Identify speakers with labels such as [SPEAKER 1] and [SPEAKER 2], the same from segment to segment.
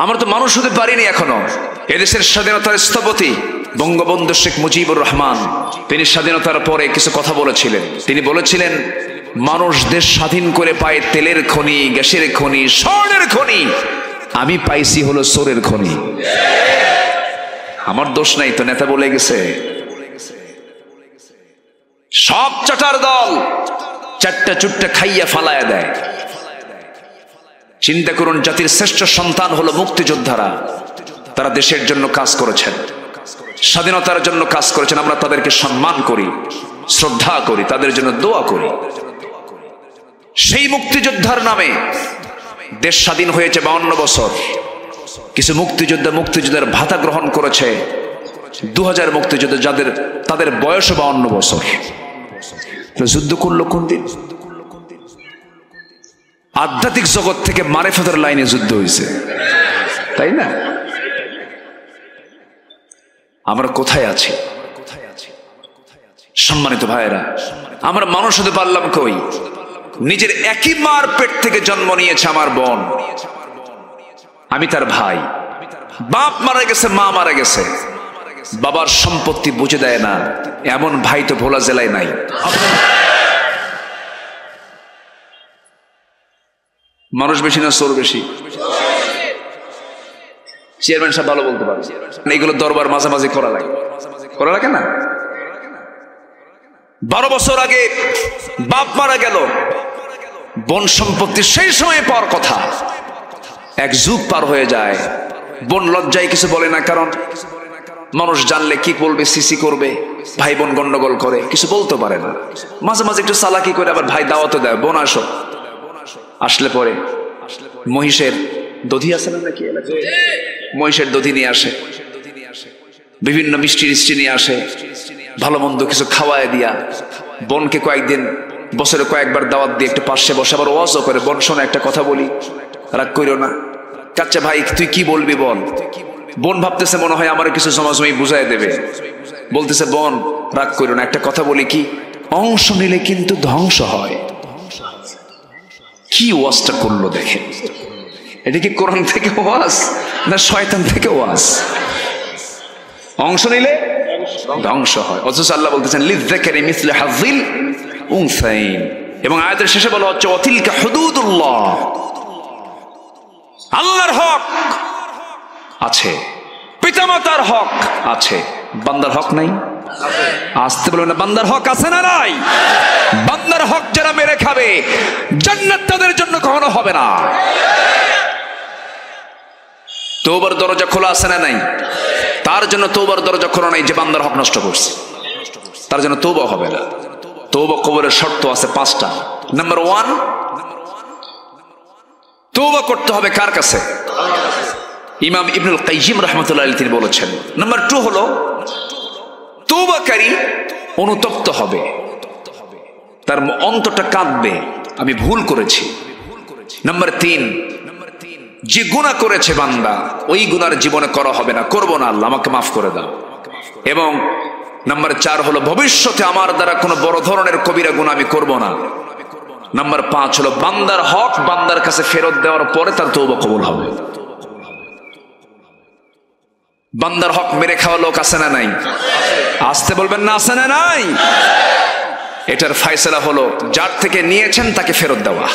[SPEAKER 1] আমরা তো মানুষ হতে পারিনি এখনো। এদেশের স্বাধীনতার স্থপতি বঙ্গবন্ধু শেখ মুজিবুর রহমান, তিনি স্বাধীনতার পরে কিছু কথা বলেছিলেন। তিনি বলেছিলেন, মানুষ দেশ স্বাধীন করে পায় তেলের খনি, গ্যাসের খনি, স্বর্ণের খনি, আমি পাইছি হলো চোরের খনি। আমার দোষ নাই তো, নেতা বলে গেছে। সব চাটার দল চারটা চুট্টা খাইয়া ফালায়া দেয়। চিন্তা করুন, জাতির শ্রেষ্ঠ সন্তান হলো মুক্তিযোদ্ধারা। তারা দেশের জন্য কাজ করেছেন, স্বাধীনতার জন্য কাজ করেছেন। আমরা তাদেরকে সম্মান করি, শ্রদ্ধা করি, তাদের জন্য দোয়া করি। সেই মুক্তিযোদ্ধার নামে দেশ স্বাধীন হয়েছে 52 বছর। কিছু মুক্তিযোদ্ধার ভাতা গ্রহণ করেছে 2000 মুক্তিযোদ্ধা, তাদের বয়স 52 বছর। যুদ্ধ করলো কোন দিন? আধ্যাত্মিক জগৎ থেকে মারিফতের লাইনে যুদ্ধ হয়েছে, তাই না? আমরা কোথায় আছি? সম্মানিত ভাইয়েরা, আমরা মানুষ হতে পারলাম কই? নিজের একই মার পেট থেকে জন্ম নিয়েছে আমার বোন, আমি তার ভাই। বাপ মারা গেছে, মা মারা গেছে, বাবার সম্পত্তি বুঝে দেয় না, এমন ভাই তো ভোলা জেলায় নাই। মানুষ বেশি না চোর বেশি? চেয়ারম্যান সাহেব ভালো বলতে পারে, এইগুলো দরবার মাঝামাঝি করা লাগে না? 12 বছর আগে বাপ মারা গেল, বোন সম্পত্তি সেই সময় পাওয়ার কথা। এক যুগ পার হয়ে যায়, বোন লজ্জায় কিছু বলে না, কারণ মানুষ জানলে কি বলবে, সিসি করবে, ভাই বোন গন্ডগোল করে, কিছু বলতে পারে না। মাঝে মাঝে একটু চালাকি করে আবার ভাই দাওয়াতও দেয়, বোন আসো। আসলে পরে মহিষের দধি আছে না নাকি, মহিষের দধি নিয়ে আসে, বিভিন্ন মিষ্টি নিয়ে আসে, ভালো মন্দ কিছু খাওয়ায় দিয়া বোনকে কয়েকদিন, বছরে কয়েকবার দাওয়াত দিয়ে একটু পাশে বসে আবার ওয়াজও করে, বোন শোনো একটা কথা বলি, রাগ কইরো না। কাচ্চা ভাই তুই কি বলবি বল। বোন ভাবতেছে মনে হয় আমার কিছু জমাজমি বুঝাই দেবে, বলতেছে বোন রাগ কইরো না, একটা কথা বলি, কি অংশ নিলে কিন্তু ধ্বংস হয়। কি ওয়াজটা করলো দেখে, এটা কি কোরআন থেকে ওয়াজ না শয়তান থেকে ওয়াজ? অংশ নিলে ধ্বংস হয়, অথচ আল্লাহ বলতেছেন লিযযাকারি মিসলু হাযিল উনসাইন। এবং আয়াতের শেষে বলা হচ্ছে ওয়াতিলকা হুদুদুল্লাহ, আল্লাহর হক আছে, পিতামাতার হক আছে, বান্দার হক নাই। আসতে বলবেন না, বান্দার হক আছে না নাই? বান্দার হক যারা মেরে খাবে, জান্নাত তাদের জন্য কখনো হবে না। তওবার দরজা খোলা আছে না নাই? তার জন্য তওবার দরজা খোলা নাই যে বান্দার হক নষ্ট করছে, তার জন্য তওবা হবে না। তওবা কবুলের শর্ত আছে 5টা। নাম্বার 1, তওবা করতে হবে কার কাছে? ইমাম ইবনুল কাইয়িম রাহমাতুল্লাহ আলাইহি তিনি বলেছেন। নাম্বার 2 হলো তওবাকারী অনুতপ্ত হবে, তার অন্তরটা কাঁদবে, আমি ভুল করেছি। নাম্বার 3, যে গুনাহ করেছে বান্দা, ওই গুনার জীবনে করা হবে না, করবো না, আল্লাহ আমাকে মাফ করে দাও। এবং নাম্বার 4 হলো ভবিষ্যতে আমার দ্বারা কোনো বড় ধরনের কবিরা গুনাহ আমি করব না। নাম্বার 5 হলো বান্দার হক বান্দার কাছে ফেরত দেওয়ার পরে তার তওবা কবুল হবে। বান্দার হক মেরে খাওয়া লোক আছে না নাই? আসতে বলবেন না, আছে না নাই? এটার ফয়সালা হলো যার থেকে নিয়েছেন তাকে ফেরত দেওয়া,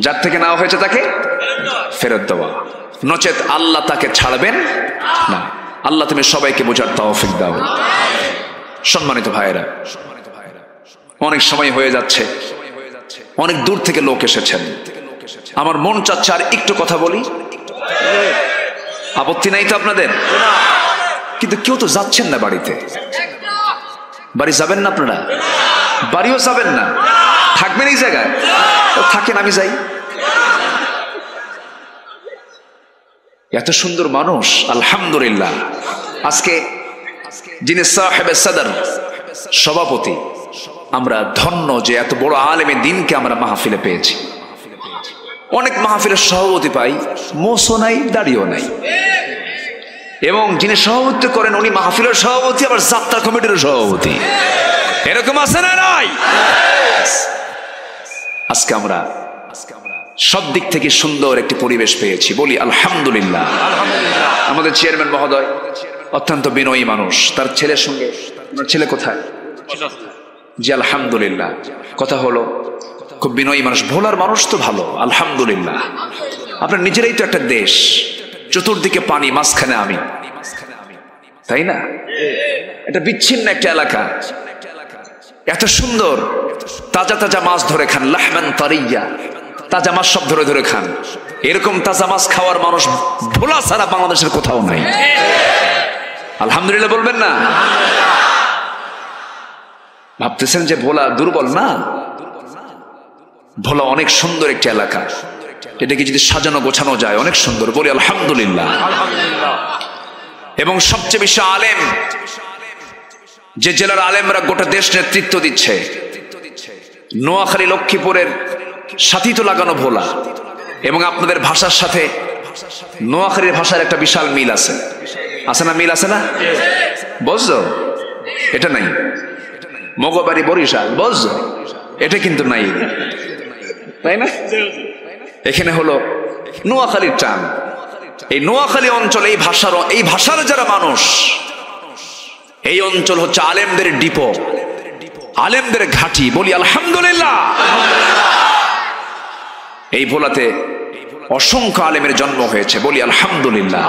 [SPEAKER 1] যার থেকে নেওয়া হয়েছে তাকে ফেরত দেওয়া, নচেত আল্লাহ তাকে ছাড়বেন না। আল্লাহ তুমি সবাইকে বোঝার তৌফিক দাও। সম্মানিত ভাইয়েরা, অনেক সময় হয়ে যাচ্ছে, অনেক দূর থেকে লোক এসেছেন, আমার মন চাচ্ছে আর একটু কথা বলি। আপত্তি নাই তো আপনাদের? কিন্তু কেউ তো যাচ্ছেন না বাড়িতে। বাড়ি যাবেন না আপনারা? বাড়িও যাবেন না, থাকবেন এই জায়গায়? থাকেন, আমি যাই। এত সুন্দর মানুষ, আলহামদুলিল্লাহ। আজকে যিনি সাহেবে সদর, সভাপতি, আমরা ধন্য যে এত বড় আলেমে দিনকে আমরা মাহফিলে পেয়েছি। অনেক মাহফিলের সভাপতি পাই, মোছও নাই, দাড়িও নাই, এবং যিনি সভাপতিত্ব করেন উনি মাহফিলের সভাপতি, আবার যাত্রা কমিটির সভাপতি। এরকম আছে না নাই? আজকে আমরা সব দিক থেকে সুন্দর একটি পরিবেশ পেয়েছি, বলি আলহামদুলিল্লাহ। আমাদের চেয়ারম্যান মহোদয় অত্যন্ত বিনয়ী মানুষ, তার ছেলের সঙ্গে, ওনার ছেলে কোথায়? জি আলহামদুলিল্লাহ। কথা হলো খুব বিনয়ী মানুষ, ভোলার মানুষ তো ভালো, আলহামদুলিল্লাহ। আপনার নিজেরাই তো একটা দেশ, চতুর্দিকে পানি, মাঝখানে আমি, তাই না? এটা বিচ্ছিন্ন একটা এলাকা, এত সুন্দর, তাজা তাজা মাছ ধরে খান, লাহমান তারিয়া, তাজা মাছ সব ধরে ধরে খান। এরকম তাজা মাছ খাওয়ার মানুষ ভোলা ছাড়া বাংলাদেশের কোথাও নাই। আলহামদুলিল্লাহ বলবেন না? ভাবতেছেন যে ভোলা দুর্বল? না, ভোলা অনেক সুন্দর একটি এলাকা, এটাকে যদি সাজানো গোছানো যায় অনেক সুন্দর, বলি আলহামদুলিল্লাহ। এবং সবচেয়ে বেশি আলেম, যে জেলার আলেমরা গোটা দেশ নেতৃত্ব দিচ্ছে, নোয়াখালী লক্ষ্মীপুরের সাথী তো লাগানো ভোলা, এবং আপনাদের ভাষার সাথে নোয়াখালীর ভাষার একটা বিশাল মিল আছে, আছে না? মিল আছে না? বুঝছো? এটা নাই। মগবাড়ি বরিশাল, বুঝছো? এটা কিন্তু নাই, তাই না? এখানে হলো নোয়াখালীর টান। এই নোয়াখালী অঞ্চল, এই ভাষার যারা মানুষ, এই অঞ্চল হচ্ছে আলেমদের ডিপো, আলেমদের ঘাঁটি, বলি আলহামদুলিল্লাহ। এই ভোলাতে অসংখ্য আলেমের জন্ম হয়েছে, বলি আলহামদুলিল্লাহ।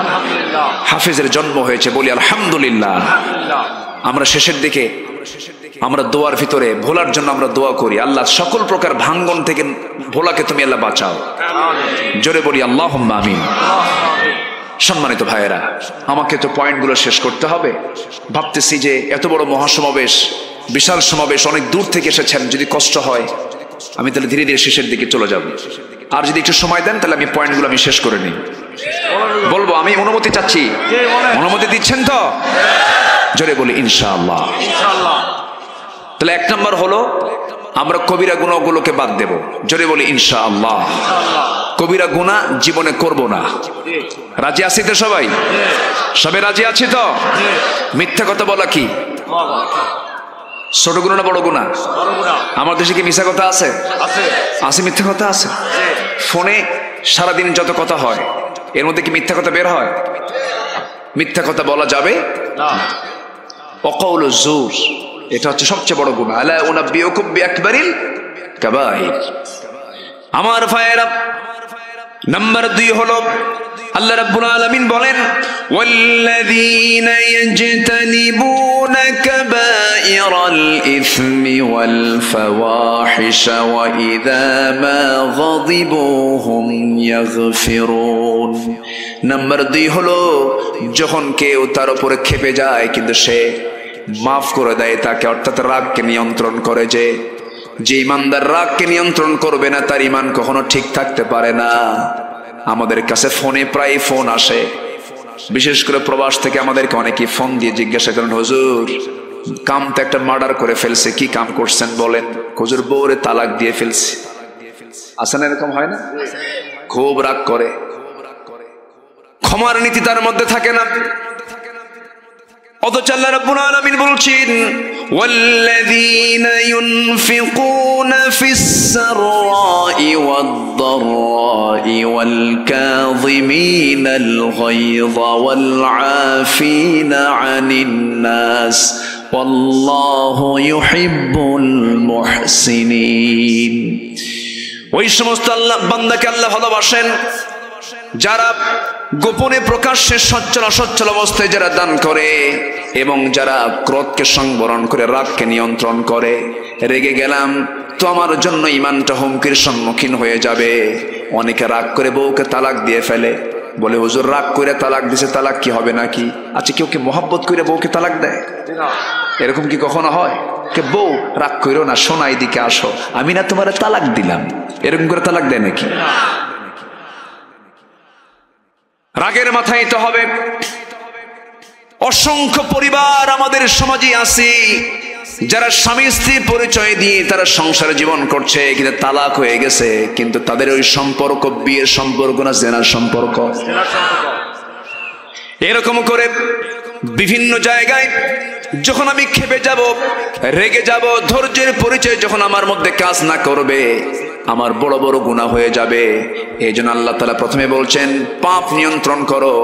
[SPEAKER 1] হাফেজের জন্ম হয়েছে, বলি আলহামদুলিল্লাহ। আমরা শেষের দিকে আমরা দোয়ার ভিতরে ভোলার জন্য আমরা দোয়া করি, আল্লাহ সকল প্রকার ভাঙ্গন থেকে ভোলাকে তুমি আল্লাহ বাঁচাও, জোরে বলি আল্লাহুম্মা আমিন। সম্মানিত ভাইয়েরা, আমাকে তো পয়েন্টগুলো শেষ করতে হবে। ভাবতেছি যে এত বড় মহাসমাবেশ, বিশাল সমাবেশ, অনেক দূর থেকে এসেছেন, যদি কষ্ট হয় আমি তাহলে ধীরে ধীরে শেষের দিকে চলে যাব। আর যদি একটু সময় দেন তাহলে আমি পয়েন্টগুলো আমি শেষ করে নিই। বলবো, আমি অনুমতি চাচ্ছি, অনুমতি দিচ্ছেন তো? জোরে বলি ইনশাআল্লাহ। তাহলে 1 নম্বর হলো আমরা কবিরা গুনাহগুলোকে বাদ দেব, জোরে বলি ইনশাআল্লাহ। কবিরা গুনাহ জীবনে করব না। রাজি আছি তো সবাই? সবাই রাজি আছি তো? মিথ্যা কথা বলা কি ছোট গুনাহ না বড় গুনাহ? আমার দেশে কি মিথ্যা কথা আছে? আছে, মিথ্যা কথা আছে। ফোনে সারাদিন যত কথা হয় এর মধ্যে কি মিথ্যা কথা বের হয়? মিথ্যা কথা বলা যাবে না। ওয়াকাউলু যুর, এটা হচ্ছে সবচেয়ে বড় গুনাহ। আলা উনাব্বিউকুম বিআকবারিল কাবাইর। আমার ভাইয়েরা, নাম্বার 2 হলো আল্লাহ রাব্বুল আলামিন বলেন, ওয়াল্লাযীনা ইয়াজতানিবুনা কাবাইরাল ইসমি ওয়াল ফাওয়াহিশা ওয়া ইযা মা গাযিবু হুম ইয়াগফিরুন। নাম্বার 2 হলো যখন কেউ তার উপরে ক্ষেপে যায় কিন্তু সে মাফ করে দেয় তাকে, অর্থাৎ রাগকে নিয়ন্ত্রণ করে। যে ইমানদার রাগকে নিয়ন্ত্রণ করবে না তার ইমান কখনো ঠিক থাকতে পারে না। আমাদের কাছে ফোনে প্রায় ফোন আসে, বিশেষ করে প্রবাস থেকে আমাদেরকে অনেকেই ফোন দিয়ে জিজ্ঞাসা করেন, হুজুর কাম তো একটা মার্ডার করে ফেলছে, কি কাম করছেন বলেন? হুজুর বউরে তালাক দিয়ে ফেলছে। আসে না? এরকম হয় না? খুব রাগ করে, ক্ষমার নীতি তার মধ্যে থাকে না। অথচ আল্লাহ রাব্বুল আলামিন বলছেন, ওয়াল্লাযীনা ইউনফিকুনা ফিস সাররাই ওয়াদ-দাররাই ওয়াল কাযিমিনাল গায়যা ওয়াল আফিনা আনিন নাস ওয়াল্লাহু ইউহিব্বুল মুহসিনিন। ওই সমস্ত আল্লাহ বান্দাকে আল্লাহ ভালোবাসেন যারা গোপনে প্রকাশ্যে সচ্ছল অসচ্ছল অবস্থায় যারা দান করে, এবং যারা ক্রোধকে সংবরণ করে রাগকে নিয়ন্ত্রণ করে। রেগে গেলাম তো আমার জন্য ইমানটা হুমকির সম্মুখীন হয়ে যাবে। অনেকে রাগ করে বউকে তালাক দিয়ে ফেলে, বলে হুজুর রাগ করে তালাক দিছে, তালাক কি হবে নাকি? আচ্ছা, কেউ কি মহব্বত করে বউকে তালাক দেয়? এরকম কি কখনো হয়? কে বউ রাগ করো না, শোনা এদিকে আসো, আমি না তোমার তালাক দিলাম, এরকম করে তালাক দেয় নাকি? রাগের মাথায় তো হবে। অসংখ্য পরিবার আমাদের সমাজে আছে যারা স্বামী স্ত্রীর পরিচয় দিয়ে তারা সংসার জীবন করছে, কিন্তু তালাক হয়ে গেছে, কিন্তু তাদের ওই সম্পর্ক বিয়ের সম্পর্ক না জেনার সম্পর্ক। এরকম করে বিভিন্ন জায়গায় যখন আমি ক্ষেপে যাব, রেগে যাব, ধৈর্যের পরিচয় যখন আমার মধ্যে কাজ না করবে, আমার বড় বড় গুনাহ হয়ে যাবে। এই জন্য আল্লাহ তাআলা প্রথমে বলছেন পাপ নিয়ন্ত্রণ করো,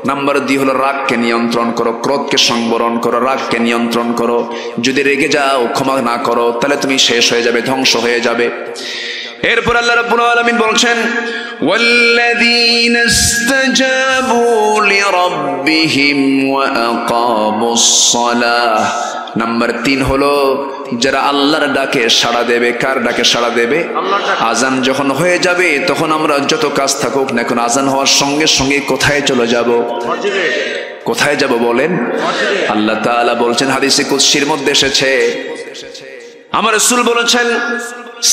[SPEAKER 1] নাম্বার 2 হলো রাগকে নিয়ন্ত্রণ করো, ক্রোধকে সংবরণ করো, রাগকে নিয়ন্ত্রণ করো। যদি রেগে যাও, ক্ষমা না করো, তাহলে তুমি শেষ হয়ে যাবে, ধ্বংস হয়ে যাবে। এরপর আল্লাহ রাব্বুল আলামিন বলছেন ওয়াল্লাযীনা ইসতাজাবু লিরাব্বিহিম ওয়া আকামুস সালাহ। নাম্বার 3 হলো যারা আল্লাহর ডাকে সাড়া দেবে। কার ডাকে সাড়া দেবে? আজান যখন হয়ে যাবে তখন আমরা যত কাজ থাকুক না এখন আজান হওয়ার সঙ্গে সঙ্গে কোথায় চলে যাব? কোথায় যাব বলেন? আল্লাহ তাআলা বলছেন, হাদিসে কুদসির মধ্যে এসেছে, আমার রাসূল বলেছেন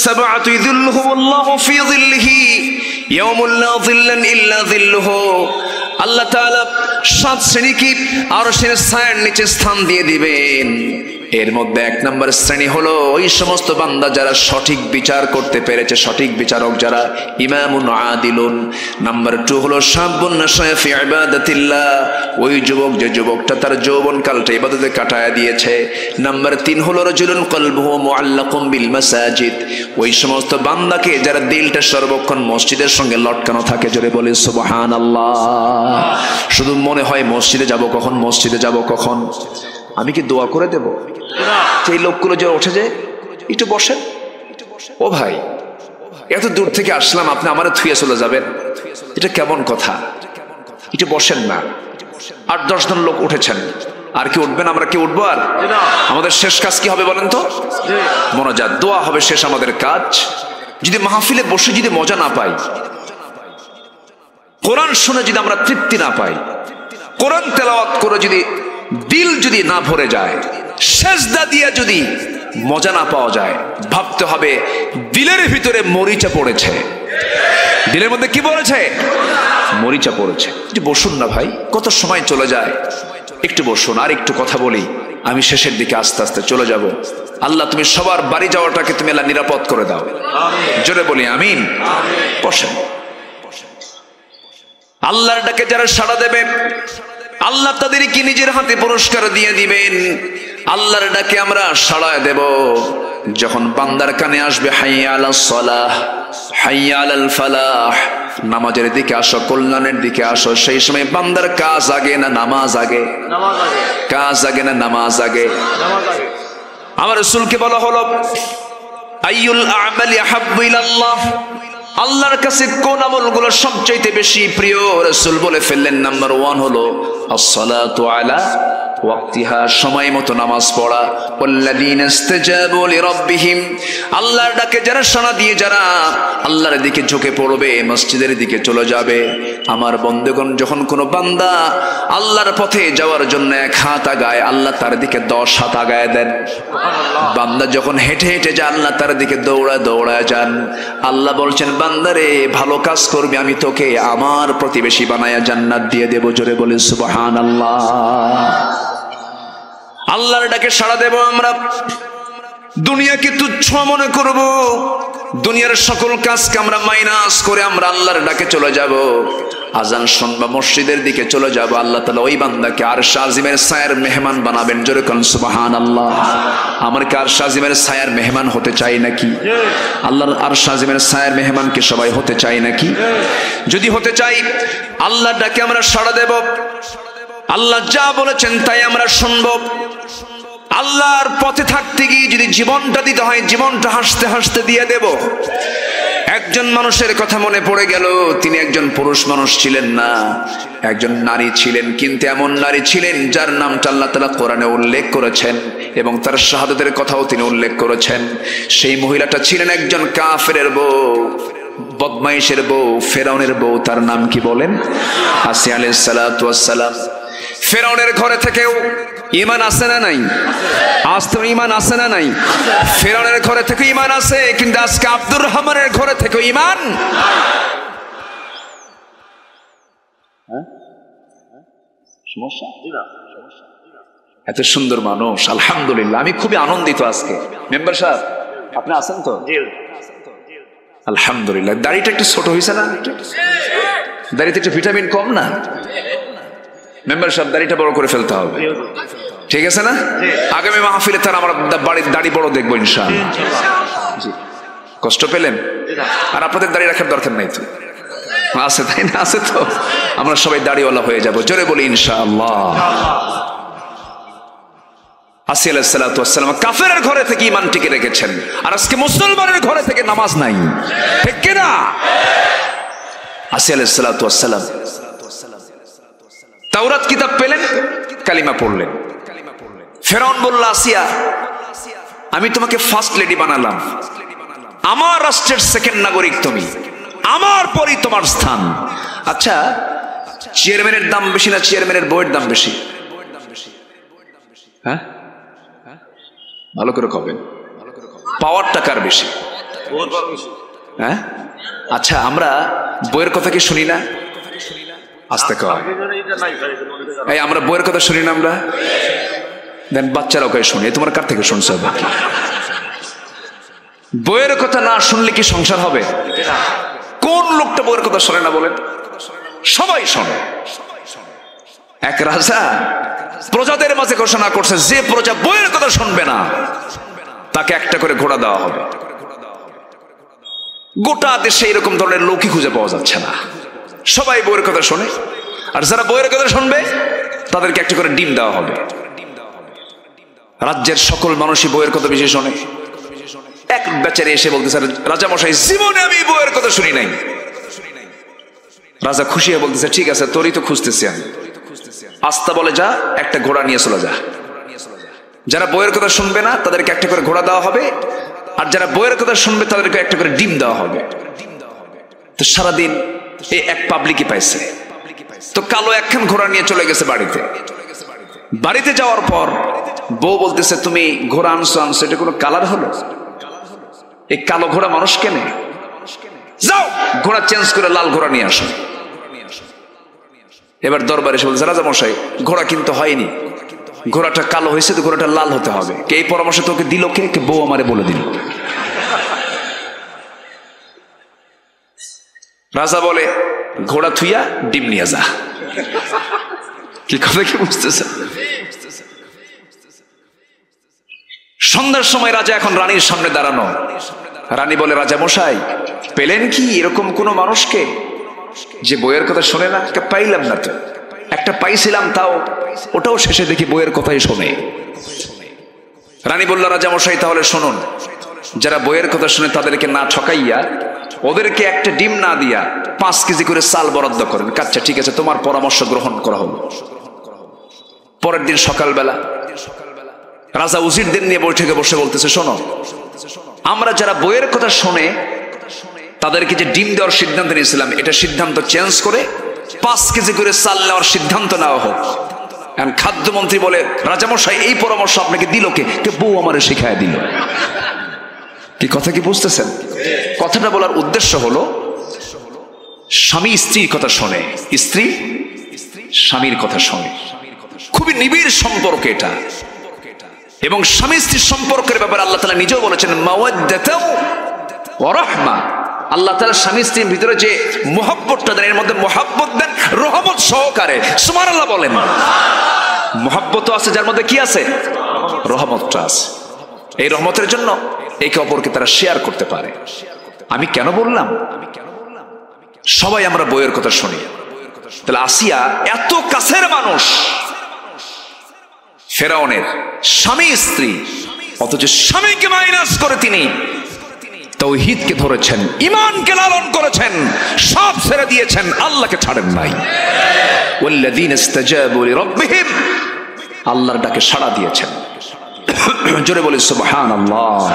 [SPEAKER 1] সাবআতু যিল্লুহুমুল্লাহু ফি যিল্লিহি ইয়াওমুল লা যিল্লা ইল্লা যিল্লুহু। আল্লাহ তাআলা 7 শ্রেণীকে আরশের ছায়ার নিচে স্থান দিয়ে দিবেন। এর মধ্যে 1 নম্বর শ্রেণী হলো ওই সমস্ত বান্দা যারা সঠিক বিচার করতে পেরেছে, সঠিক বিচারক যারা, ইমামুন আদিলুন। নাম্বার 2 হলো শাবুন নাশা ফি ইবাদাতিল্লাহ, ওই যুবক যে যুবকটা তার যৌবনকালটা ইবাদতে কাটায় দিয়েছে। নাম্বার 3 হলো রাজুলুন কলবুহু মুআল্লাকুম বিল মাসাজিদ, ওই সমস্ত বান্দাকে যারা দিলটা সর্বক্ষণ মসজিদের সঙ্গে লটকানো থাকে। জোরে বলে সুবহানাল্লাহ। শুধু মনে হয় মসজিদে যাব কখন, মসজিদে যাব কখন। আমি কি দোয়া করে দেব? এই লোকগুলো যে উঠে যায়, একটু বসেন। ও ভাই, এত দূর থেকে আসলাম, আপনি আমারে থুয়ে চলে যাবেন, এটা কেমন কথা? একটু বসেন না। 8-10 জন লোক উঠেছেন, আর কি উঠবেন? আমরা কি উঠবো? আর আমাদের শেষ কাজ কি হবে বলেন তো? মোনাজাত, দোয়া হবে শেষ আমাদের কাজ। যদি মাহফিলে বসে যদি মজা না পাই, কোরআন শুনে যদি আমরা তৃপ্তি না পাই, কোরআন তেলাওয়াত করে যদি দিল যদি না ভরে যায়, সেজদা দিয়ে যদি মজা না পাওয়া যায়, ভাবতে হবে দিলের ভিতরে মরিচা পড়েছে। দিলের মধ্যে কি পড়েছে? মরিচা পড়েছে। একটু বসুন না ভাই, কত সময় চলে যায়। একটু বসুন, আর একটু কথা বলি। আমি শেষের দিকে আস্তে আস্তে চলে যাব। আল্লাহ তুমি সবার বাড়ি যাওয়াটাকে তুমি আল্লাহ নিরাপদ করে দাও। জোরে বলি আমিন। বসেন। আল্লাহর ডাকে যারা সাড়া দেবে, আল্লাহ তাদেরকে নিজের হাতে পুরস্কার দিয়ে দিবেন। আল্লাহর ডাকে আমরা সাড়া দেব যখন বান্দার কানে আসবে হাইয়া আলাস সালাহ, হাইয়া আলাল ফালাহ, নামাজের দিকে আসো, কল্যাণের দিকে আসো, সেই সময় বান্দার কাজ আগে না নামাজ আগে? কাজ আগে না নামাজ আগে? আমার রাসূলকে বলা হলো আইয়ুল আমালি আহাব্বু ইলাল্লাহ, আল্লাহর কাছে কোন আমলগুলো সবচেয়ে বেশি প্রিয়? রাসূল বলে ফেললেন নাম্বার 1 হলো as-salatu ala ওয়াক্তিহা, সময় মতো নামাজ পড়া। ওয়াল্লাযীনা ইসতাজাবু লিরাব্বিহিম, আল্লাহর ডাকে যারা সাড়া দিয়ে যারা আল্লাহর দিকে ঝুঁকে পড়বে, মসজিদের দিকে চলে যাবে। আমার বন্দেগণ, যখন কোনো বান্দা আল্লাহর পথে যাওয়ার জন্য 1 হাত আগায়, আল্লাহ তার দিকে 10 হাত আগায় দেন। বান্দা যখন হেঁটে হেঁটে যায়, আল্লাহ তার দিকে দৌড়ায় দৌড়ায় যান। আল্লাহ বলছেন বান্দারে, ভালো কাজ করবি, আমি তোকে আমার প্রতিবেশী বানায়া জান্নাত দিয়ে দেব। জোরে বলে সুবহানাল্লাহ। আল্লাহর ডাকে সাড়া দেব আমরা। দুনিয়াকে তুচ্ছ মনে করব, দুনিয়ার সকল কাজকে আমরা মাইনাস করে আমরা আল্লাহর ডাকে চলে যাব। আজান শুনবা, মসজিদের দিকে চলে যাব। আল্লাহ তাআলা ওই বান্দাকে আরশ আজিমের ছায়ার মেহমান বানাবেন। জোরে কোন সুবহানাল্লাহ। আমার কি আরশ আজিমের ছায়ার মেহমান হতে চাই নাকি? আল্লাহর আরশ আজিমের ছায়ার মেহমান কি সবাই হতে চাই নাকি? যদি হতে চাই, আল্লাহর ডাকে আমরা সাড়া দেব। আল্লাহ যা বলেছেন তাই আমরা শুনব। আল্লাহর পথে থাকতে গিয়ে যদি জীবনটা দিতে হয়, জীবনটা হাসতে হাসতে দিয়ে দেব। একজন মানুষের কথা মনে পড়ে গেল, তিনি একজন পুরুষ মানুষ ছিলেন না, একজন নারী ছিলেন। কিন্তু এমন নারী ছিলেন যার নামটা আল্লাহ তাআলা কোরআনে উল্লেখ করেছেন এবং তার শাহাদাতের কথাও তিনি উল্লেখ করেছেন। সেই মহিলাটা ছিলেন একজন কাফেরের বউ, বদমাইশের বউ, ফেরাউনের বউ। তার নাম কি বলেন? আসিয়া আলাইহিস সালাতু ওয়াস সালাম। ফেরাউনের ঘরে থেকেও ঈমান আছে না নাই? আজ তো ঈমান আছে না নাই? ফেরাউনের ঘরে থেকে ঈমান আছে, কিন্তু আজকে আব্দুর রহমানের ঘরে থেকে ঈমান সমস্যা। এত সুন্দর মানুষ, আলহামদুলিল্লাহ। আমি খুবই আনন্দিত আজকে। মেম্বার সাহেব, আপনি আছেন তো? আলহামদুলিল্লাহ। দাড়িটা একটু ছোট হয়েছে না? দাড়িতে একটু ভিটামিন কম না? মেম্বার সাহেব, দাড়িটা বড় করে ফেলতে হবে, ঠিক আছে না? আগামী মাহফিলে তার আমরা দাড়ি বড় দেখবো ইনশাআল্লাহ। কষ্ট পেলেন? আর আপনাদের দাড়ি রাখার দরকার নাই তো, আছে তাই না? আছে তো, আমরা সবাই দাড়িওয়ালা হয়ে যাব, জোরে বলি ইনশাআল্লাহ। আসিয়া আলাইহিস সালাতু ওয়াস সালাম কাফেরের ঘরে থেকে ঈমান টিকে রেখেছেন, আর আজকে মুসলমানের ঘরে থেকে নামাজ নাই, ঠিক কি না? আসিয়া আলাইহিস সালাতু ওয়াস সালাম তাওরাত কিতাব পেলেন, কালিমা পড়লেন। ফেরাউন বলল, আসিয়া আমি তোমাকে ফার্স্ট লেডি বানালাম, আমার রাষ্ট্রের সেকেন্ড নাগরিক তুমি, আমার পরই তোমার স্থান। আচ্ছা, চেয়ারম্যানের দাম বেশি না চেয়ারম্যানের বইয়ের দাম বেশি? হ্যাঁ, ভালো করে কবেন, পাওয়ার টাকার বেশি? হ্যাঁ, আচ্ছা আমরা বইয়ের কথা কি শুনি না? আস্তে কয়, এই আমরা বইয়ের কথা শুনি না আমরা? দেন বাচ্চারাও কে শুনি, তোমার কার থেকে শুনছো? বইয়ের কথা না শুনলে কি সংসার হবে? কোন লোকটা বইয়ের কথা শোনে না বলেন? সবাই শোনে। এক রাজা প্রজাদের মাঝে ঘোষণা করছে, যে প্রজা বইয়ের কথা শুনবে না তাকে একটা করে ঘোড়া দেওয়া হবে। গোটা দেশে এরকম ধরনের লোকই খুঁজে পাওয়া যাচ্ছে না, সবাই বইয়ের কথা শোনে। আর যারা বইয়ের কথা শুনবে তাদেরকে একটা করে ডিম দেওয়া হবে। রাজ্যের সকল মানুষই বইয়ের কথা বেশি শোনে। এক বেচারে এসে বলতেছে, রাজা মশাই জীবনে আমি বইয়ের কথা শুনি নাই। রাজা খুশি হয়ে বলতেছে, ঠিক আছে তোরই তো খুঁজতেছি আমি। আস্তা বলে, যা একটা ঘোড়া নিয়ে চলে যা। যারা বইয়ের কথা শুনবে না তাদেরকে একটা করে ঘোড়া দেওয়া হবে, আর যারা বইয়ের কথা শুনবে তাদেরকে একটা করে ডিম দেওয়া হবে। তো সারাদিন এই এক পাবলিকই পাইছে। তো কালো একখান ঘোড়া নিয়ে চলে গেছে বাড়িতে। বাড়িতে যাওয়ার পর বউ বলতেছে, তুমি ঘোড়া আনছো এটা কোনো কালার হলো? এই কালো ঘোড়া মানুষ কেনে? যাও ঘোড়া চেঞ্জ করে লাল ঘোড়া নিয়ে আসো। এবার দরবারে এসে বলছে, রাজা মশাই ঘোড়া কিন্তু হয়নি, ঘোড়াটা কালো হয়েছে, তো ঘোড়াটা লাল হতে হবে। কে এই পরামর্শ তোকে দিল? কে? বউ আমারে বলে দিল। রাজা বলে, ঘোড়া থুইয়া ডিম নিয়ে যা। কি কথা কি বুঝতেছে? সন্ধ্যার সময় রাজা এখন রানীর সামনে দাঁড়ানো। রানী বলে, রাজা মশাই পেলেন কি এরকম কোন মানুষকে যে বইয়ের কথা শোনে না? পাইলাম না তো, একটা পাইছিলাম, তাও ওটাও শেষে দেখি বইয়ের কথাই শোনে। রানী বলল, রাজা মশাই তাহলে শুনুন, যারা বইয়ের কথা শুনে তাদেরকে না ঠকাইয়া, ওদেরকে একটা ডিম না দিয়া 5 কেজি করে চাল বরাদ্দ করেন। আচ্ছা ঠিক আছে, তোমার পরামর্শ গ্রহণ করা হলো। পরের দিন সকালবেলা রাজা উজিরদের নিয়ে বৈঠকে বসে বলতেছে, শোনো, আমরা যারা বইয়ের কথা শোনে তাদেরকে যে ডিম দেওয়ার সিদ্ধান্ত নিয়েছিলাম, এটা সিদ্ধান্ত চেঞ্জ করে 5 কেজি করে চাল নেওয়ার সিদ্ধান্ত নেওয়া হোক। খাদ্যমন্ত্রী বলে, রাজামশাই এই পরামর্শ আপনাকে দিল কে? বউ আমারে শিখায় দিল। কি কথা কি বুঝতেছেন? কথাটা বলার উদ্দেশ্য হলো, স্বামী স্ত্রীর কথা শোনে, স্ত্রী স্বামীর কথা শোনে। খুবই নিবিড় সম্পর্ক এটা। এবং স্বামী স্ত্রীর সম্পর্কের ব্যাপারে আল্লাহ তাআলা নিজেও বলেছেন, মাওয়াদ্দাতাও ওয়া রাহমা। আল্লাহ তাআলা স্বামী স্ত্রীর ভিতরে যে মুহাব্বতটা দেন, এর মধ্যে মুহাব্বত দেন রহমত সহকারে। সুবহানাল্লাহ বলেন। মুহাব্বত আছে যার মধ্যে কি আছে? রহমতটা আছে। এই রহমতের জন্য একে অপরকে তারা শেয়ার করতে পারে। আমি কেন বললাম? সবাই আমরা বইয়ের কথা শুনি। তাহলে আসিয়া এত কাছের মানুষ ফেরাউনের, স্বামী স্ত্রী, অথচ স্বামীকে মাইনাস করে তিনি তাওহীদকে ধরেছেন, ঈমানকে লালন করেছেন, সব ছেড়ে দিয়েছেন, আল্লাহকে ছাড়েন নাই। ওয়াল্লাযীনা ইসতাজাবু লিরাব্বিহিম, আল্লাহর ডাকে সাড়া দিয়েছেন। জোরে বলি সুবহানাল্লাহ।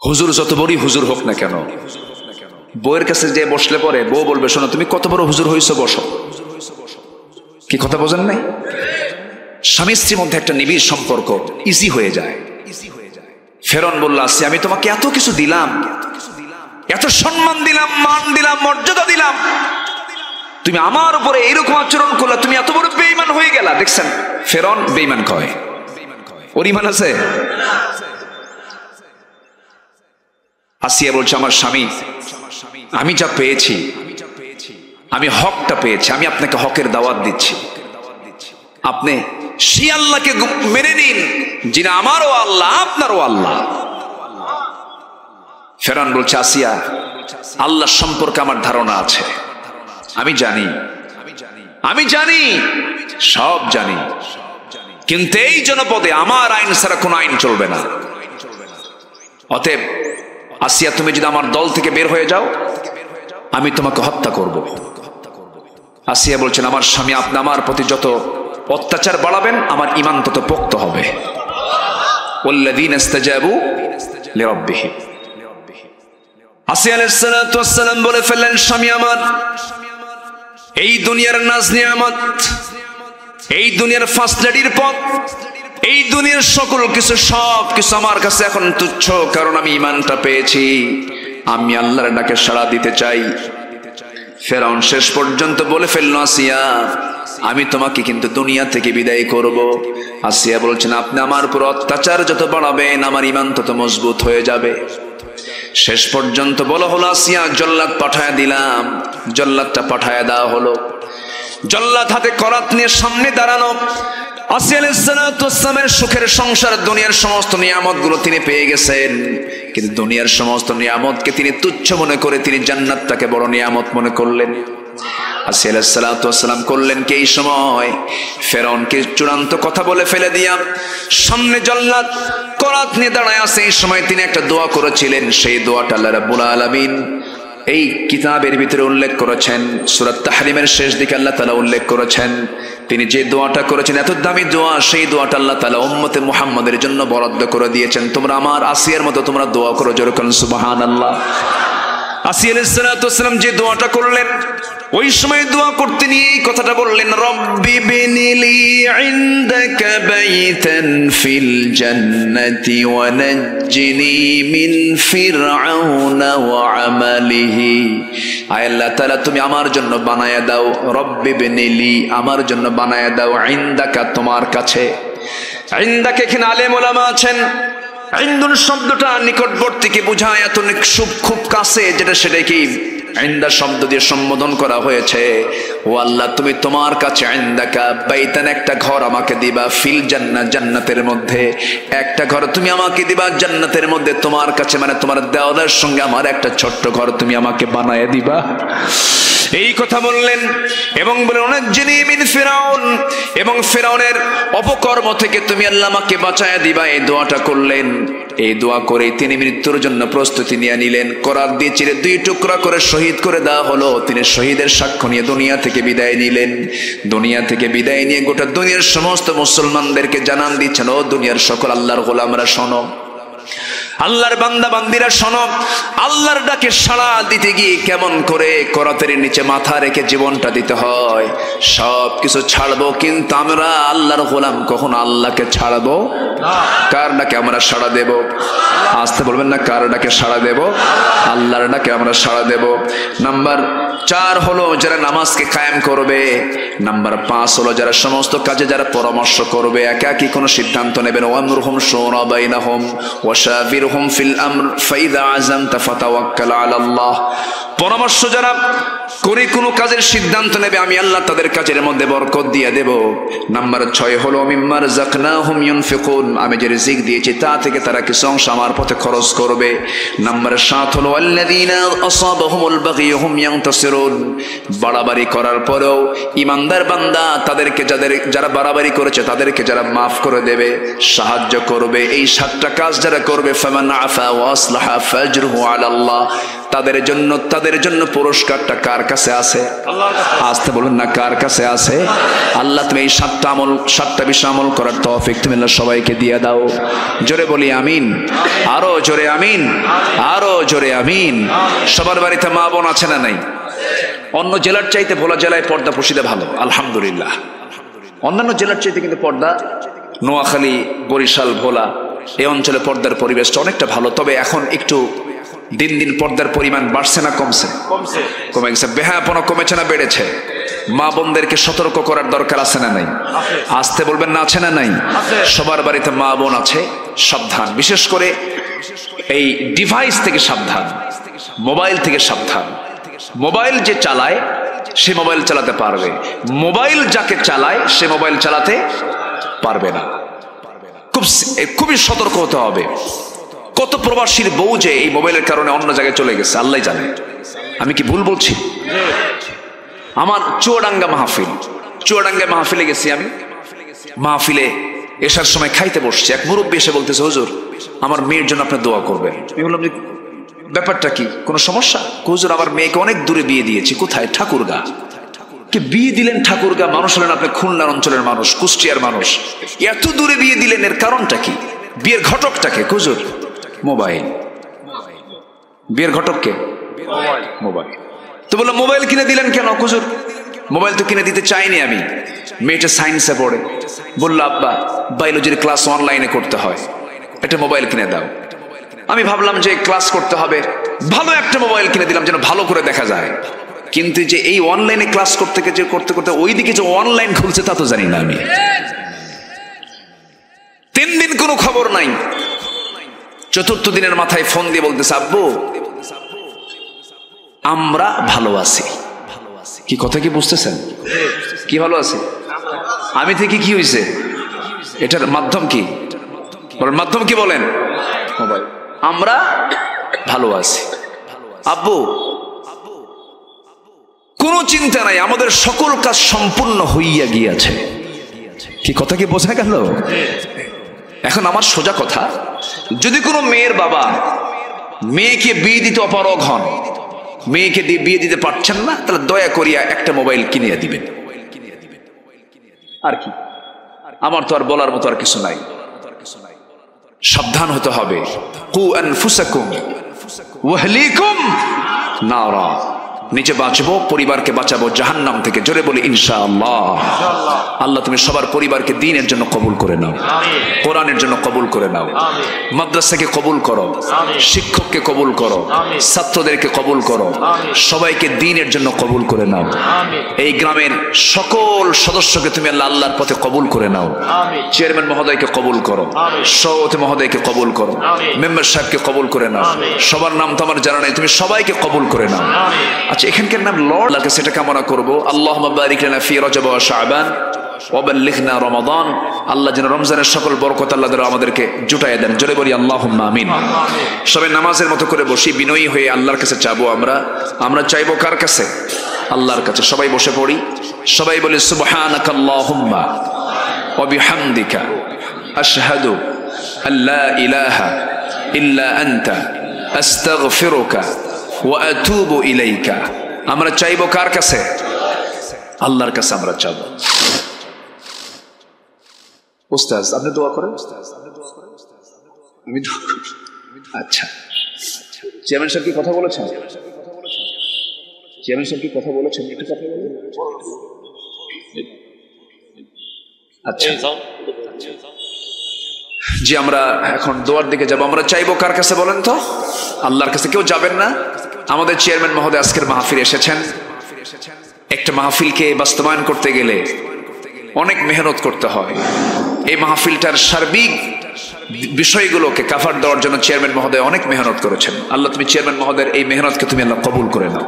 [SPEAKER 1] হুজুর যত বড়ই হুজুর হোক না কেন, বউয়ের কাছে যে বসলে পরে বউ বলবে, শোনো তুমি কত বড় হুজুর হইছো, বসো। কি কথা বোঝেন নাই? স্বামী স্ত্রীর মধ্যে একটা নিবিড় সম্পর্ক ইজি হয়ে যায়। ফেরাউন বলল, আসি আমি তোমাকে এত কিছু দিলাম, এত সম্মান দিলাম, মান দিলাম, মর্যাদা দিলাম, তুমি আমার উপরে এইরকম আচরণ করলা, তুমি এত বড় বেঈমান হয়ে গেলা। দেখছেন ফেরাউন বেঈমান কয়, ওর ঈমান আছে? আসিয়া বলছে, আমার স্বামী, আমি যা পেয়েছি, আমি হকটা পেয়েছি, আমি আপনাকে হকের দাওয়াত দিচ্ছি, আপনি সেই আল্লাহকে মেনে নিন যিনি আমারও আল্লাহ আপনারও আল্লাহ। ফেরাউন বলছে, আসিয়া, আল্লাহ সম্পর্কে আমার ধারণা আছে, আমি জানি, সব জানি, কিন্তু এই জনপদে আমার আইন ছাড়া কোনো আইন চলবে না। অতএব আসিয়া, তুমি যদি আমার দল থেকে বের হয়ে যাও, আমি তোমাকে হত্যা করব। আসিয়া বলছেন, আমার স্বামী, আপনি আমার প্রতি যত অত্যাচার বাড়াবেন আমার ঈমান তত পোক্ত হবে। ওয়াল্লাযীনা ইসতাজাবু লিরাব্বিহিম। আসিয়া আলাইহিস সালাতু ওয়াস সালাম বলে ফেললেন, স্বামী আমার, এই দুনিয়ার নাজ নিয়ামত, এই দুনিয়ার ফার্স্ট লেডির পথ, এই দুনিয়ার সকল কিছু, সব কিছু আমার কাছে এখন তুচ্ছ, কারণ আমি ঈমানটা পেয়েছি, আমি আল্লাহর ডাকে সাড়া দিতে চাই। ফেরাউন শেষ পর্যন্ত বলে ফেলল, আসিয়া, আমি তোমাকে কিন্তু দুনিয়া থেকে বিদায় করব। আসিয়া বলছেন, আপনি আমার উপর অত্যাচার যত বাড়াবেন আমার ঈমান তত মজবুত হয়ে যাবে। শেষ পর্যন্ত বলা হলো, আসিয়া, জল্লাদ পাঠায়া দিলাম। জল্লাদটা পাঠায়া দেওয়া হলো। জল্লাদ হাতে করাত নিয়ে সামনে দাঁড়ানো। আসিয়া আলাইহিস সালাতু ওয়াস সালামের সুখের সংসার, দুনিয়ার সমস্ত নিয়ামতগুলো তিনি পেয়ে গেছেন, কিন্তু দুনিয়ার সমস্ত নিয়ামতকে তিনি তুচ্ছ মনে করে তিনি জান্নাতটাকে বড় নিয়ামত মনে করলেন। আসিয়া আলাইহিস সালাতু ওয়াস সালাম করলেন কি, এই সময় ফেরাউনকে চূড়ান্ত কথা বলে ফেলে দিয়া সামনে জল্লাদ করাত নিয়ে দাঁড়ায় আছে। এই সময় তিনি একটা দোয়া করেছিলেন, সেই দোয়াটা আল্লাহ রাব্বুল আলামিন এই কিতাবের ভিতরে উল্লেখ করেছেন। সূরা তাহরিমের শেষ দিকে আল্লাহ তাআলা উল্লেখ করেছেন, তিনি যে দোয়াটা করেছেন এত দামি দোয়া, সেই দোয়াটা আল্লাহ তাআলা উম্মতে মুহাম্মাদের জন্য বরাদ্দ করে দিয়েছেন। তোমরা আমার আসিয়ার মতো তোমরা দোয়া করো, জোরে বলেন সুবহানাল্লাহ। আসিয়া আলাইহিস সালাতু ওয়াস সালাম যে দোয়াটা করলেন, ওই সময় দোয়া করতে নিয়ে এই কথাটা বললেন, রব্বি বিনিলি ইনদাকা বাইতান ফিল জান্নাতি ওয়া নাজ্জিনি মিন ফিরআউনা ওয়া আমালিহি। আয় আল্লাহ তাআলা, তুমি আমার জন্য বানায়া দাও, রব্বি বিনিলি, আমার জন্য বানায়া দাও, ইনদাকা, তোমার কাছে। ইনদাকা এখানে আলেম ওলামা আছেন, ইনদুন শব্দটা নিকটবর্তীকে বোঝায়, এত খুব কাছে যেটা, সেটাই কি ইনদা শব্দ দিয়ে সম্বোধন করা হয়েছে। ও আল্লাহ, তুমি তোমার কাছে ইনদাকা বাইতান, একটা ঘর আমাকে দিবা, ফিল জান্নাত, জান্নাতের মধ্যে একটা ঘর তুমি আমাকে দিবা জান্নাতের মধ্যে, তোমার কাছে মানে তোমার দেওয়ালের সঙ্গে আমার একটা ছোট্ট ঘর তুমি আমাকে বানায় দিবা। এই কথা বললেন এবং বলেন নাজ্জিনি মিন ফিরাউন, এবং ফিরাউনের অপকর্ম থেকে তুমি আল্লাহ আমাকে বাঁচায়া দিবা। এই দোয়াটা করলেন। এই দোয়া করে তিনি মৃত্যুর জন্য প্রস্তুতি নিয়ে নিলেন। করাত দিয়ে চিরে 2 টুকরা করে শহীদ করে দেওয়া হলো। তিনি শহীদের সাক্ষ্য নিয়ে দুনিয়া থেকে বিদায় নিলেন। দুনিয়া থেকে বিদায় নিয়ে গোটা দুনিয়ার সমস্ত মুসলমানদেরকে জানান দিচ্ছেন, ও দুনিয়ার সকল আল্লাহর গোলামরা শোনো, আল্লাহর বান্দা বান্দিরা শোনো, আল্লাহর ডাকে সাড়া দিতে গিয়ে কেমন করে করাতের নিচে মাথা রেখে জীবনটা দিতে হয়। সব কিছু ছাড়বো, কিন্তু আমরা আল্লাহর গোলাম কখনো আল্লাহকে ছাড়বো না। কার ডাকে আমরা সাড়া দেব? আসতে বলবেন না, কার ডাকে সাড়া দেব? আল্লাহর ডাকে আমরা সাড়া দেব। নাম্বার 4 হলো যারা নামাজকে কায়েম করবে। নাম্বার 5 হলো যারা সমস্ত কাজে যারা পরামর্শ করবে, একাকী কোনো সিদ্ধান্ত নেবেন। ওয়ামরুহুম শুরা বাইনাহুম ওয়াশাবিরহুম ফিল আমর ফাইদা আযামতা ফাতাওয়াক্কাল আলাল্লাহ। পরামর্শ যারা করে কোনো কাজের সিদ্ধান্ত নেবে, আমি আল্লাহ তাদের কাজের মধ্যে বরকত দিয়ে দেব। নাম্বার 6 হলো মিম্মা রাযাকনাহুম ইউনফিকুন, আমি যে রিজিক দিয়েছি তা থেকে তারা কিছু অংশ আমার পথে খরচ করবে। নাম্বার 7 হলো আল্লাযীনা আসাবাহুমুল বাগী হুম ইয়ানতাসিরুন, বাড়াবাড়ি করার পরেও ইমানদার বান্দা তাদেরকে যারা বাড়াবাড়ি করেছে তাদেরকে যারা মাফ করে দেবে, সাহায্য করবে। এই 7টা কাজ যারা করবে, ফামান আফা ওয়া আসলাহা ফাজরুহু আলাল্লাহ, তাদের জন্য পুরস্কারটা কার কাছে আছে? আল্লাহর কাছে। আসতে বলুন না, কার কাছে আছে? আল্লাহ তুমি এই 7টা বিষয় আমল করার তৌফিক তুমি আল্লাহ সবাইকে দিয়ে দাও। জোরে বলি আমিন, আরো জোরে আমিন, আরো জোরে আমিন। সবার বাড়িতে মা বোন আছে না নাই? অন্য জেলার চাইতে ভোলা জেলায় পর্দা প্রসিদ্ধ ভালো, আলহামদুলিল্লাহ। অন্যান্য জেলার চাইতে কিন্তু পর্দা, নোয়াখালী, বরিশাল, ভোলা এই অঞ্চলে পর্দার পরিবেশটা অনেকটা ভালো। তবে এখন একটু দিন দিন পর্দার পরিমাণ বাড়ছে না কমছে? কমে গেছে। বেহায়াপনা কমেছে না বেড়েছে? মা বোনদেরকে সতর্ক করার দরকার আছে না নাই? আসতে বলবেন না, আছে না নাই? সবার বাড়িতে মা বোন আছে, সাবধান। বিশেষ করে এই ডিভাইস থেকে সাবধান, মোবাইল থেকে সাবধান। মোবাইল যে চালায় সে মোবাইল চালাতে পারবে, মোবাইল যাকে চালায় সে মোবাইল চালাতে পারবে না। খুবই সতর্ক হতে হবে। কত প্রবাসীর বউ যে এই মোবাইলের কারণে অন্য জায়গায় চলে গেছে আল্লাহ জানে। আমি কি ভুল বলছি? আমার চুয়াডাঙ্গা মাহফিলে গেছি আমি। মাহফিলে এসার সময় খাইতে বসছি, এক মুরব্বী এসে বলতেছে, হুজুর আমার মেয়ের জন্য আপনি দোয়া করবেন। আমি বললাম যে ব্যাপারটা কি, কোনো সমস্যা? হুজুর আমার মেয়েকে অনেক দূরে বিয়ে দিয়েছি। কোথায়? ঠাকুরগা। কি বিয়ে দিলেন ঠাকুরগা? মানুষ হলেন আপনি খুলনার অঞ্চলের মানুষ, কুষ্টিয়ার মানুষ, এত দূরে বিয়ে দিলেন, এর কারণটা কি? বিয়ের ঘটকটাকে? হুজুর মোবাইল। বিয়ের ঘটককে? মোবাইল। তো বললাম মোবাইল কিনে দিলেন কেন? হুজুর মোবাইল তো কিনে দিতে চাইনি আমি, মেয়েটা সায়েন্সে পড়ে, বললো আব্বা বায়োলজির ক্লাস অনলাইনে করতে হয়, একটা মোবাইল কিনে দাও। আমি ভাবলাম যে ক্লাস করতে হবে, ভালো একটা মোবাইল কিনে দিলাম যেন ভালো করে দেখা যায়। কিন্তু যে এই অনলাইনে ক্লাস করতে করতে ওইদিকে যে অনলাইন খুলছে তা তো জানি না আমি। 3 দিন কোনো খবর নাই। 4র্থ দিনের মাথায় ফোন দিয়ে বলতেছে, আব্বু আমরা ভালো আছি। কি কথা কি বুঝতেছেন? কি ভালো আছে? আমি থেকে কি হয়েছে? এটার মাধ্যম কি বলেন? মাধ্যম কি বলেন? মোবাইল। আমরা ভালো আছি। আব্বু কোনো চিন্তা নাই, আমাদের সকল কাজ সম্পূর্ণ হইয়া গিয়েছে। কি কথা কি বোঝা গেল? এখন আমার সোজা কথা, যদি কোনো মেয়ের বাবা মেয়েকে বিয়ে দিতে অপারগ হন, মেয়েকে বিয়ে দিতে পারছেন না, তাহলে দয়া করিয়া একটা মোবাইল কিনিয়ে দিবেন। আর কি, আমার তো আর বলার মতো আর কিছু নাই। সাবধান হতে হবে। কু আনফুসাকুম ওয়া আহলিকুম নারা। নিজে বাঁচবো, পরিবারকে বাঁচাবো জাহান্নাম থেকে। জোরে বলি ইনশাআল্লাহ। আল্লাহ তুমি সবার পরিবারকে দ্বীনের জন্য কবুল করে নাও, কোরআনের জন্য কবুল করে নাও, মাদ্রাসাকে কবুল করো, শিক্ষককে কবুল করো, ছাত্রদেরকে কবুল করো, সবাইকে দ্বীনের জন্য কবুল করে নাও। এই গ্রামের সকল সদস্যকে তুমি আল্লাহর পথে কবুল করে নাও। চেয়ারম্যান মহোদয়কে কবুল করো, সভাপতি মহোদয়কে কবুল করো, মেম্বার সাহেবকে কবুল করে নাও। সবার নাম তো আমার জানা নেই, তুমি সবাইকে কবুল করে নাও। আচ্ছা, এখানকার নাম লর্ড, আল্লাহকে সেটা কামনা করবো। আল্লাহুম্মা বারিক লানা ফি রজব ওয়া শাবান ওয়া বাল্লিগনা রমাদান। আল্লাহ যেন রমজানের সকল বরকত আল্লাহ দ্বারা আমাদেরকে জুটাইয়া দেন। জোরে বলি আল্লাহুম্মা আমিন। সবাই নামাজের মতো করে বসি, বিনয়ী হয়ে আল্লাহর কাছে চাবো। আমরা চাইবো কার কাছে? আল্লাহর কাছে। সবাই বসে পড়ি, সবাই বলি সুবহানাকা আল্লাহুম্মা ওয়া বিহামদিকা আশহাদু আল্লা ইলাহা ইল্লা আনতা আস্তাগফিরুকা ওয়া আতুবু ইলাইকা। আমরা চাইবো কার কাছে? আল্লাহর কাছে আমরা চাইবো। উস্তাদ আপনি দোয়া করেন। আমি দোয়া করি। আচ্ছা, চেয়ারম্যান সাহেব কি কথা বলেছেন? চেয়ারম্যান সাহেব কি কথা বলেছেন? একটু কথা বলুন। আচ্ছা জি, আমরা এখন দোয়ার দিকে যাব। আমরা চাইবো কার কাছে বলেন তো? আল্লাহর কাছে। কেউ যাবেন না? আমাদের চেয়ারম্যান মহোদয় আজকের মাহফিলে এসেছেন। একটা মাহফিলকে বাস্তবায়ন করতে গেলে অনেক মেহনত করতে হয়। এই মাহফিলটার সার্বিক বিষয়গুলোকে কাভার দেওয়ার জন্য চেয়ারম্যান মহোদয় অনেক মেহনত করেছেন। আল্লাহ তুমি চেয়ারম্যান মহোদয়ের এই মেহনতকে তুমি আল্লাহ কবুল করে নাও।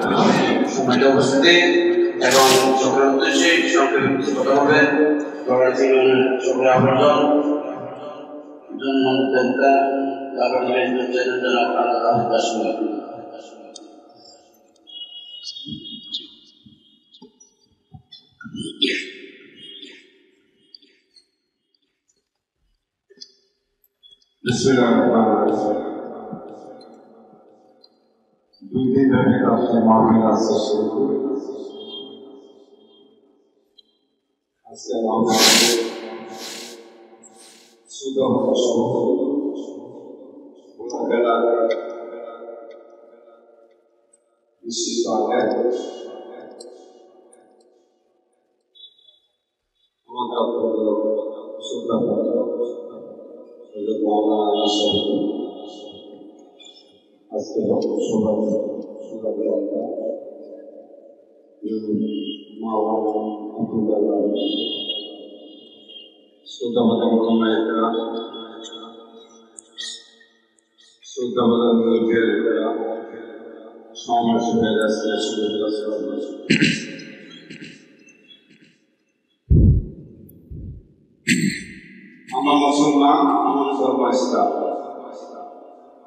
[SPEAKER 2] আমরা মুসলমান না, আমার ধর্ম ইসলাম।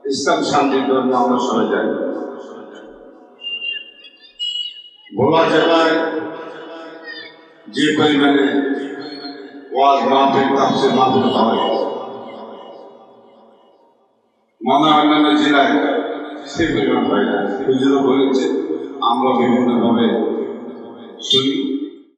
[SPEAKER 2] ইসলাম শান্তির ধর্ম, আমরা সবাই জানি। ভোলা জেলায় যে পরিমাণে ওয়াজ মাহফিল, তাফসীর মাহফিল হয়, মনে হয় অন্যান্য জেলায় সে পরিমাণ হয় না। হুজুরও বলেছে, আমরা বিভিন্নভাবে শুনি।